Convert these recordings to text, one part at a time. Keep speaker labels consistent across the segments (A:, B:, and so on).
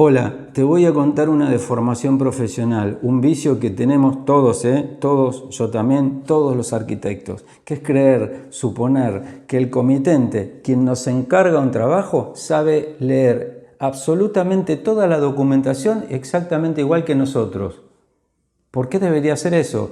A: Hola, te voy a contar una deformación profesional, un vicio que tenemos todos, todos, yo también, todos los arquitectos, que es creer, suponer que el comitente, quien nos encarga un trabajo, sabe leer absolutamente toda la documentación exactamente igual que nosotros. ¿Por qué debería ser eso?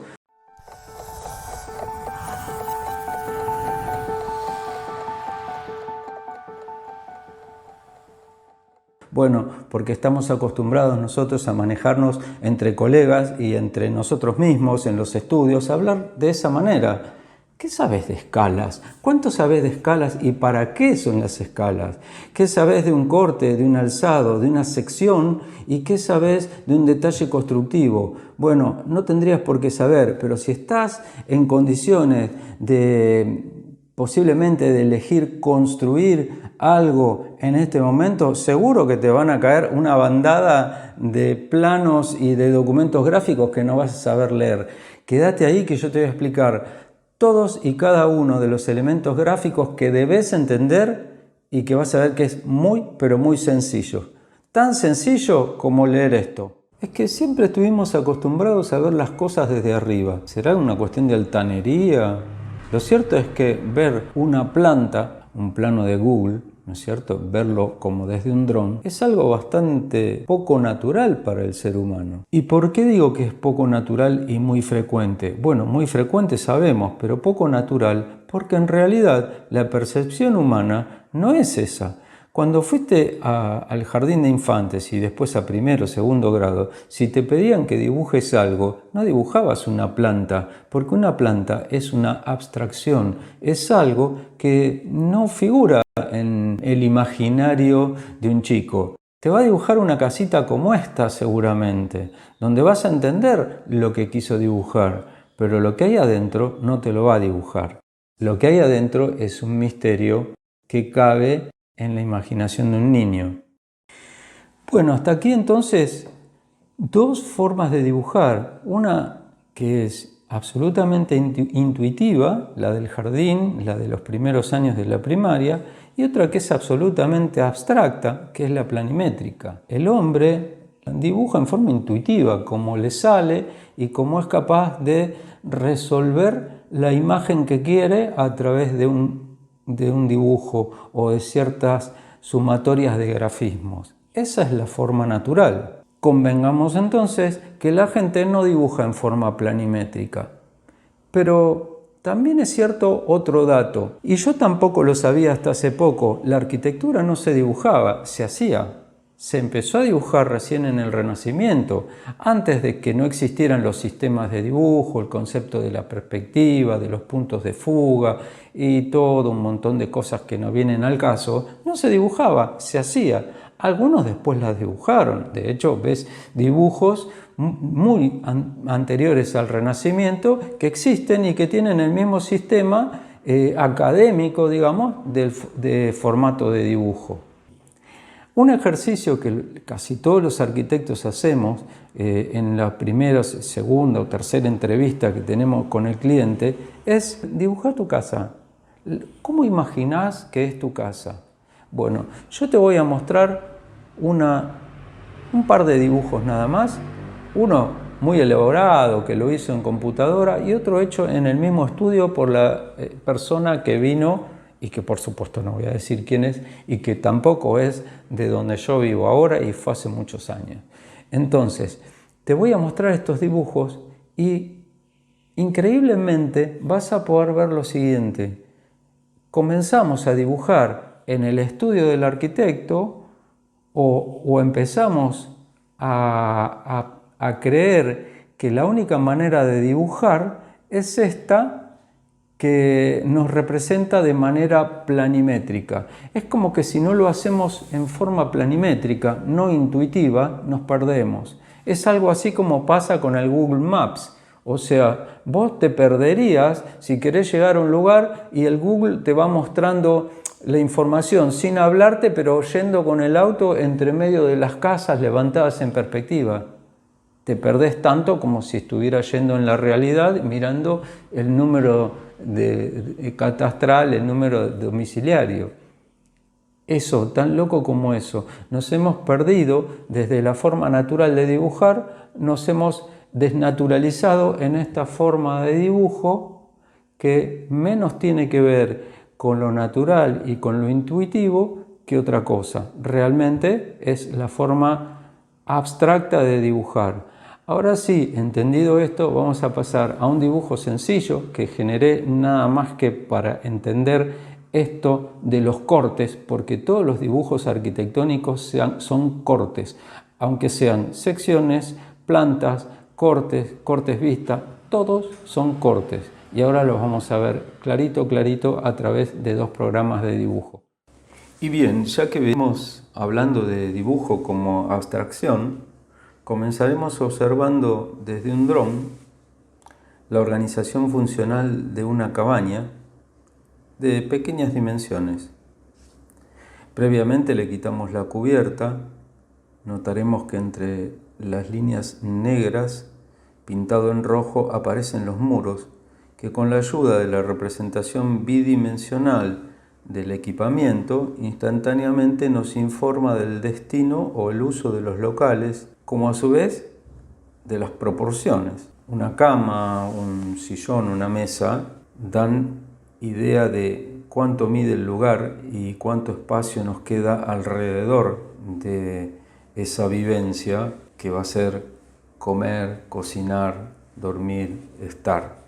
A: Bueno, porque estamos acostumbrados nosotros a manejarnos entre colegas y entre nosotros mismos en los estudios, a hablar de esa manera. ¿Qué sabes de escalas? ¿Cuánto sabes de escalas y para qué son las escalas? ¿Qué sabes de un corte, de un alzado, de una sección y qué sabes de un detalle constructivo? Bueno, no tendrías por qué saber, pero si estás en condiciones de posiblemente de elegir construir algo en este momento, seguro que te van a caer una bandada de planos y de documentos gráficos que no vas a saber leer. Quédate ahí que yo te voy a explicar todos y cada uno de los elementos gráficos que debes entender y que vas a ver que es muy, pero muy sencillo. Tan sencillo como leer esto. Es que siempre estuvimos acostumbrados a ver las cosas desde arriba. ¿Será una cuestión de altanería? Lo cierto es que ver una planta, un plano de Google, ¿no es cierto?, verlo como desde un dron, es algo bastante poco natural para el ser humano. ¿Y por qué digo que es poco natural y muy frecuente? Bueno, muy frecuente sabemos, pero poco natural, porque en realidad la percepción humana no es esa. Cuando fuiste al jardín de infantes y después a primero o segundo grado, si te pedían que dibujes algo, no dibujabas una planta, porque una planta es una abstracción, es algo que no figura en el imaginario de un chico. Te va a dibujar una casita como esta seguramente, donde vas a entender lo que quiso dibujar, pero lo que hay adentro no te lo va a dibujar. Lo que hay adentro es un misterio que cabe en la imaginación de un niño. Bueno, hasta aquí entonces dos formas de dibujar. Una que es absolutamente intuitiva, la del jardín, la de los primeros años de la primaria, y otra que es absolutamente abstracta, que es la planimétrica. El hombre dibuja en forma intuitiva, como le sale y como es capaz de resolver la imagen que quiere a través de un dibujo o de ciertas sumatorias de grafismos. Esa es la forma natural. Convengamos entonces que la gente no dibuja en forma planimétrica. Pero también es cierto otro dato, y yo tampoco lo sabía hasta hace poco: la arquitectura no se dibujaba, se hacía. Se empezó a dibujar recién en el Renacimiento, antes de que no existieran los sistemas de dibujo, el concepto de la perspectiva, de los puntos de fuga y todo un montón de cosas que no vienen al caso. No se dibujaba, se hacía. Algunos después las dibujaron. De hecho, ves dibujos muy anteriores al Renacimiento que existen y que tienen el mismo sistema académico, digamos, de formato de dibujo. Un ejercicio que casi todos los arquitectos hacemos en la primera, segunda o tercera entrevista que tenemos con el cliente es dibujar tu casa. ¿Cómo imaginás que es tu casa? Bueno, yo te voy a mostrar un par de dibujos nada más. Uno muy elaborado, que lo hizo en computadora, y otro hecho en el mismo estudio por la persona que vino, y que por supuesto no voy a decir quién es, y que tampoco es de donde yo vivo ahora y fue hace muchos años. Entonces, te voy a mostrar estos dibujos y increíblemente vas a poder ver lo siguiente. Comenzamos a dibujar en el estudio del arquitecto o empezamos a creer que la única manera de dibujar es esta que nos representa de manera planimétrica. Es como que si no lo hacemos en forma planimétrica, no intuitiva, nos perdemos. Es algo así como pasa con el Google Maps. O sea, vos te perderías si querés llegar a un lugar y el Google te va mostrando la información sin hablarte, pero yendo con el auto entre medio de las casas levantadas en perspectiva. Te perdés tanto como si estuvieras yendo en la realidad mirando el número catastral, el número domiciliario. Eso, tan loco como eso. Nos hemos perdido desde la forma natural de dibujar, nos hemos desnaturalizado en esta forma de dibujo que menos tiene que ver con lo natural y con lo intuitivo que otra cosa. Realmente es la forma abstracta de dibujar. Ahora sí, entendido esto, vamos a pasar a un dibujo sencillo que generé nada más que para entender esto de los cortes, porque todos los dibujos arquitectónicos son cortes, aunque sean secciones, plantas, cortes vista, todos son cortes. Y ahora los vamos a ver clarito, clarito a través de dos programas de dibujo. Y bien, ya que venimos hablando de dibujo como abstracción, comenzaremos observando desde un dron la organización funcional de una cabaña de pequeñas dimensiones. Previamente le quitamos la cubierta, notaremos que entre las líneas negras pintado en rojo aparecen los muros que con la ayuda de la representación bidimensional del equipamiento instantáneamente nos informa del destino o el uso de los locales, como a su vez de las proporciones. Una cama, un sillón, una mesa dan idea de cuánto mide el lugar y cuánto espacio nos queda alrededor de esa vivencia que va a ser comer, cocinar, dormir, estar.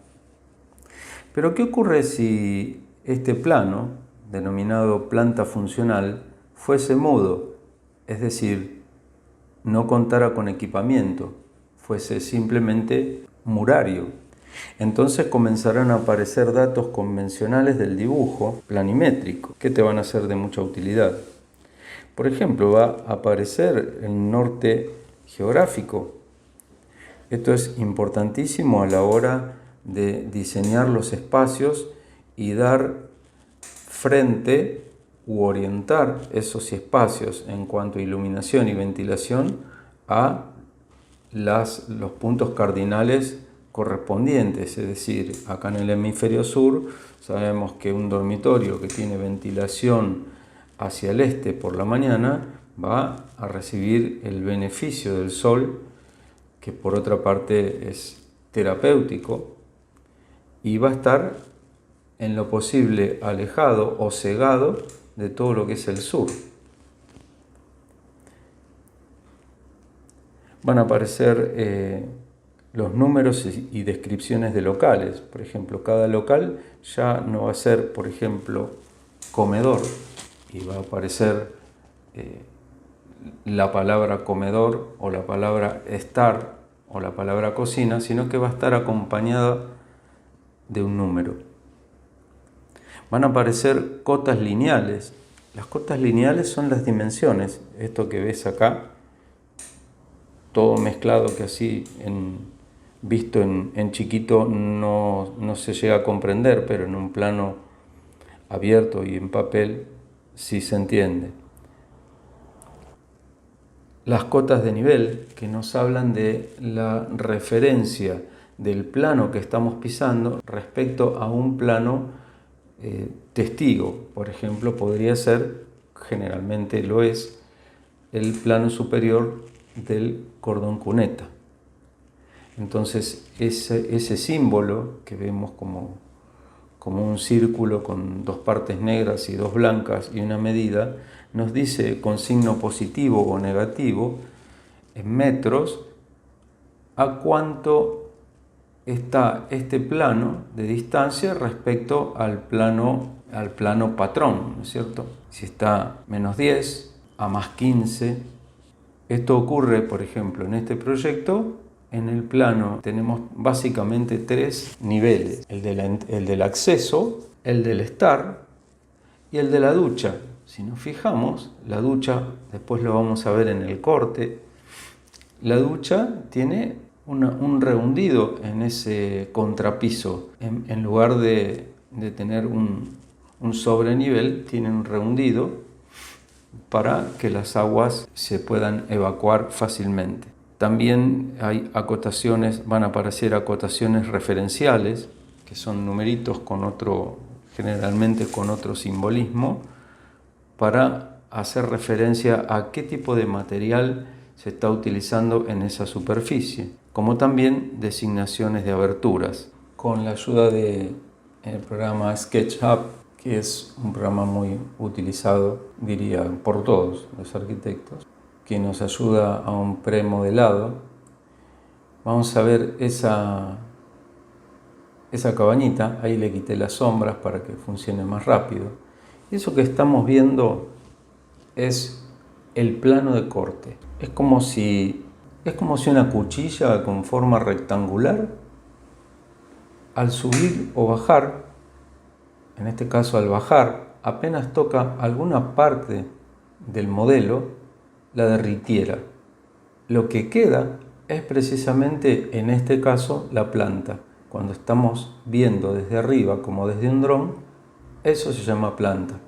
A: Pero ¿qué ocurre si este plano, denominado planta funcional, fuese mudo? Es decir, no contara con equipamiento, fuese simplemente murario. Entonces comenzarán a aparecer datos convencionales del dibujo planimétrico que te van a ser de mucha utilidad. Por ejemplo, va a aparecer el norte geográfico. Esto es importantísimo a la hora de diseñar los espacios y dar frente u orientar esos espacios en cuanto a iluminación y ventilación a los puntos cardinales correspondientes, es decir, acá en el hemisferio sur sabemos que un dormitorio que tiene ventilación hacia el este por la mañana va a recibir el beneficio del sol, que por otra parte es terapéutico, y va a estar en lo posible alejado o cegado de todo lo que es el sur. Van a aparecer los números y descripciones de locales. Por ejemplo, cada local ya no va a ser, por ejemplo, comedor, y va a aparecer la palabra comedor o la palabra estar o la palabra cocina, sino que va a estar acompañada de un número. Van a aparecer cotas lineales. Las cotas lineales son las dimensiones. Esto que ves acá, todo mezclado, que así visto en chiquito no se llega a comprender, pero en un plano abierto y en papel sí se entiende. Las cotas de nivel, que nos hablan de la referencia del plano que estamos pisando respecto a un plano testigo. Por ejemplo, podría ser, generalmente lo es, el plano superior del cordón cuneta. Entonces ese símbolo que vemos como un círculo con dos partes negras y dos blancas y una medida, nos dice con signo positivo o negativo en metros a cuánto está este plano de distancia respecto al plano patrón, ¿no es cierto? Si está menos 10 a más 15. Esto ocurre, por ejemplo, en este proyecto. En el plano tenemos básicamente tres niveles: el del acceso, el del estar y el de la ducha. Si nos fijamos, la ducha, después lo vamos a ver en el corte, la ducha tiene un rehundido en ese contrapiso. En lugar de tener un sobrenivel, tiene un rehundido para que las aguas se puedan evacuar fácilmente. También hay acotaciones, van a aparecer acotaciones referenciales, que son numeritos generalmente con otro simbolismo, para hacer referencia a qué tipo de material se está utilizando en esa superficie, como también designaciones de aberturas. Con la ayuda del programa SketchUp, que es un programa muy utilizado, diría, por todos los arquitectos, que nos ayuda a un premodelado, vamos a ver esa cabañita. Ahí le quité las sombras para que funcione más rápido. Y eso que estamos viendo es el plano de corte. Es como si una cuchilla con forma rectangular, al subir o bajar, en este caso al bajar, apenas toca alguna parte del modelo, la derritiera. Lo que queda es precisamente, en este caso, la planta. Cuando estamos viendo desde arriba, como desde un dron, eso se llama planta.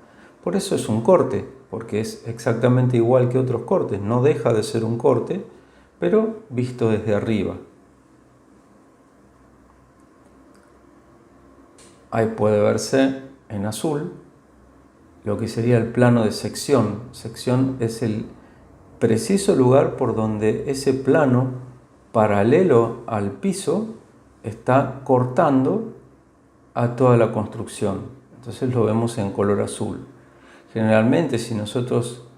A: Por eso es un corte, porque es exactamente igual que otros cortes. No deja de ser un corte, pero visto desde arriba. Ahí puede verse en azul lo que sería el plano de sección. Sección es el preciso lugar por donde ese plano, paralelo al piso, está cortando a toda la construcción. Entonces lo vemos en color azul. Generalmente, si nosotros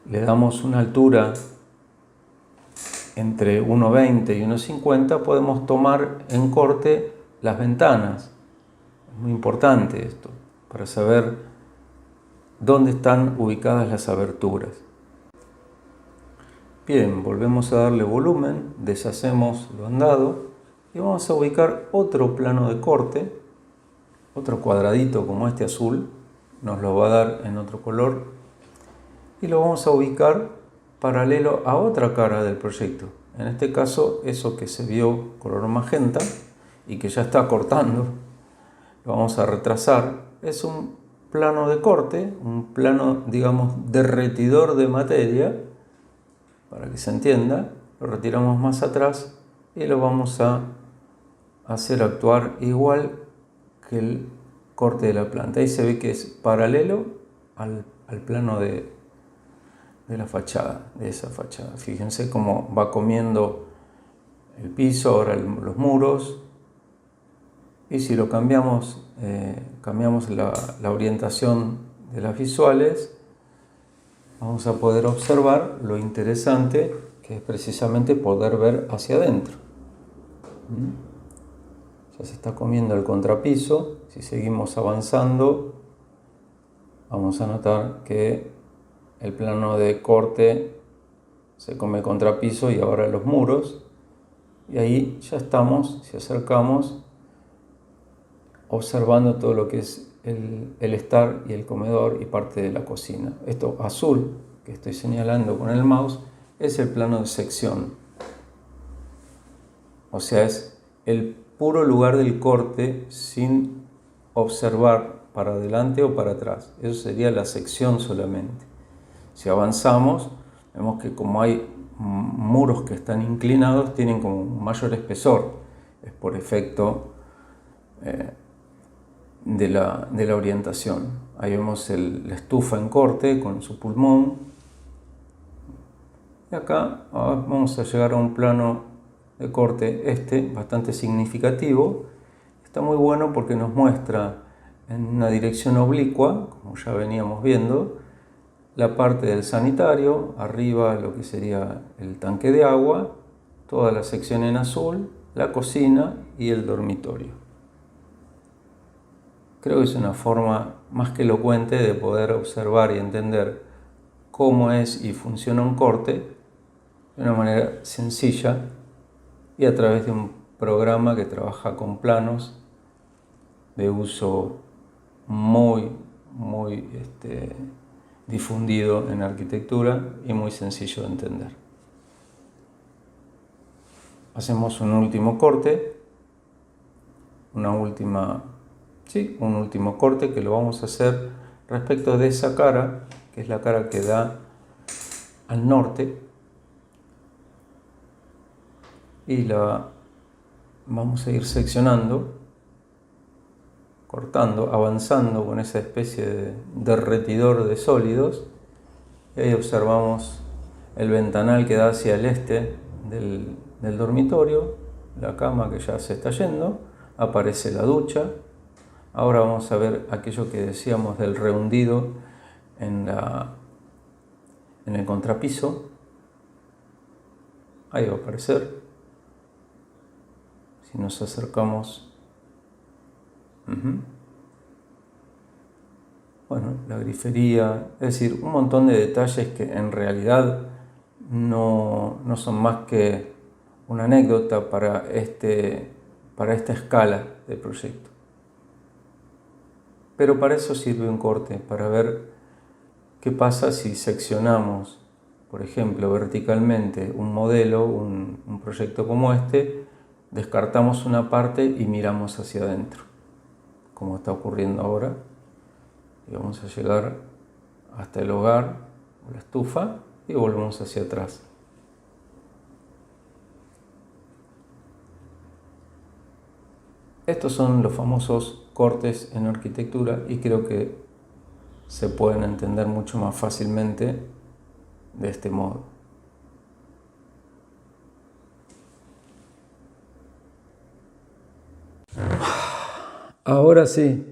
A: le damos una altura entre 1,20 y 1,50, podemos tomar en corte las ventanas. Es muy importante esto, para saber dónde están ubicadas las aberturas. Bien, volvemos a darle volumen, deshacemos lo andado y vamos a ubicar otro plano de corte, otro cuadradito como este azul, nos lo va a dar en otro color, y lo vamos a ubicar paralelo a otra cara del proyecto. En este caso, eso que se vio color magenta y que ya está cortando, lo vamos a retrasar. Es un plano de corte, un plano, digamos, derretidor de materia, para que se entienda. Lo retiramos más atrás y lo vamos a hacer actuar igual que el corte de la planta. Ahí se ve que es paralelo al plano de la fachada, de esa fachada. Fíjense cómo va comiendo el piso, ahora los muros. Y si lo cambiamos la orientación de las visuales, vamos a poder observar lo interesante que es precisamente poder ver hacia adentro. Ya se está comiendo el contrapiso. Si seguimos avanzando, vamos a notar que el plano de corte se come contrapiso y ahora los muros. Y ahí ya estamos, si acercamos, observando todo lo que es el estar y el comedor y parte de la cocina. Esto azul que estoy señalando con el mouse es el plano de sección. O sea, es el puro lugar del corte sin observar para adelante o para atrás. Eso sería la sección solamente. Si avanzamos, vemos que como hay muros que están inclinados, tienen como un mayor espesor. Es por efecto de la orientación. Ahí vemos la estufa en corte con su pulmón. Y acá vamos a llegar a un plano de corte bastante significativo. Está muy bueno porque nos muestra en una dirección oblicua, como ya veníamos viendo, la parte del sanitario, arriba lo que sería el tanque de agua, toda la sección en azul, la cocina y el dormitorio. Creo que es una forma más que elocuente de poder observar y entender cómo es y funciona un corte de una manera sencilla y a través de un programa que trabaja con planos de uso muy difundido en arquitectura y muy sencillo de entender. Hacemos un último corte, un último corte que lo vamos a hacer respecto de esa cara, que es la cara que da al norte, y la vamos a ir seccionando, cortando, avanzando con esa especie de derretidor de sólidos Y ahí observamos el ventanal que da hacia el este del dormitorio, la cama que ya se está yendo, aparece la ducha. Ahora vamos a ver aquello que decíamos del rehundido en el contrapiso. Ahí va a aparecer. Si nos acercamos, bueno, la grifería, es decir, un montón de detalles que en realidad no son más que una anécdota para esta escala de proyecto. Pero para eso sirve un corte, para ver qué pasa si seccionamos, por ejemplo, verticalmente un modelo, un proyecto como este, descartamos una parte y miramos hacia adentro, como está ocurriendo ahora. Y vamos a llegar hasta el hogar o la estufa y volvemos hacia atrás. Estos son los famosos cortes en arquitectura y creo que se pueden entender mucho más fácilmente de este modo. Ahora sí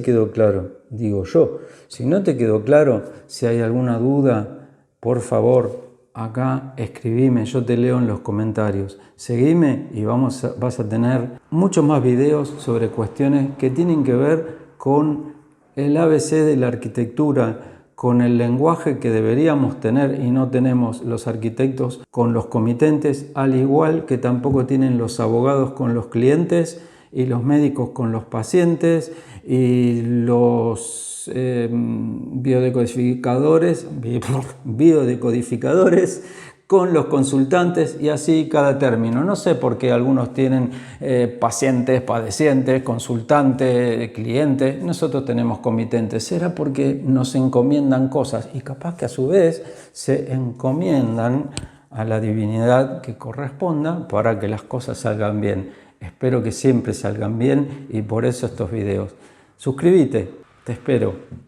A: quedó claro, digo yo. Si no te quedó claro, si hay alguna duda, por favor, acá escribime, yo te leo en los comentarios. Seguime y vas a tener muchos más videos sobre cuestiones que tienen que ver con el ABC de la arquitectura, con el lenguaje que deberíamos tener y no tenemos los arquitectos con los comitentes, al igual que tampoco tienen los abogados con los clientes y los médicos con los pacientes y los biodecodificadores con los consultantes y así cada término. No sé por qué algunos tienen pacientes, padecientes, consultantes, clientes. Nosotros tenemos comitentes. Será porque nos encomiendan cosas y capaz que a su vez se encomiendan a la divinidad que corresponda para que las cosas salgan bien. Espero que siempre salgan bien y por eso estos videos. Suscríbete, te espero.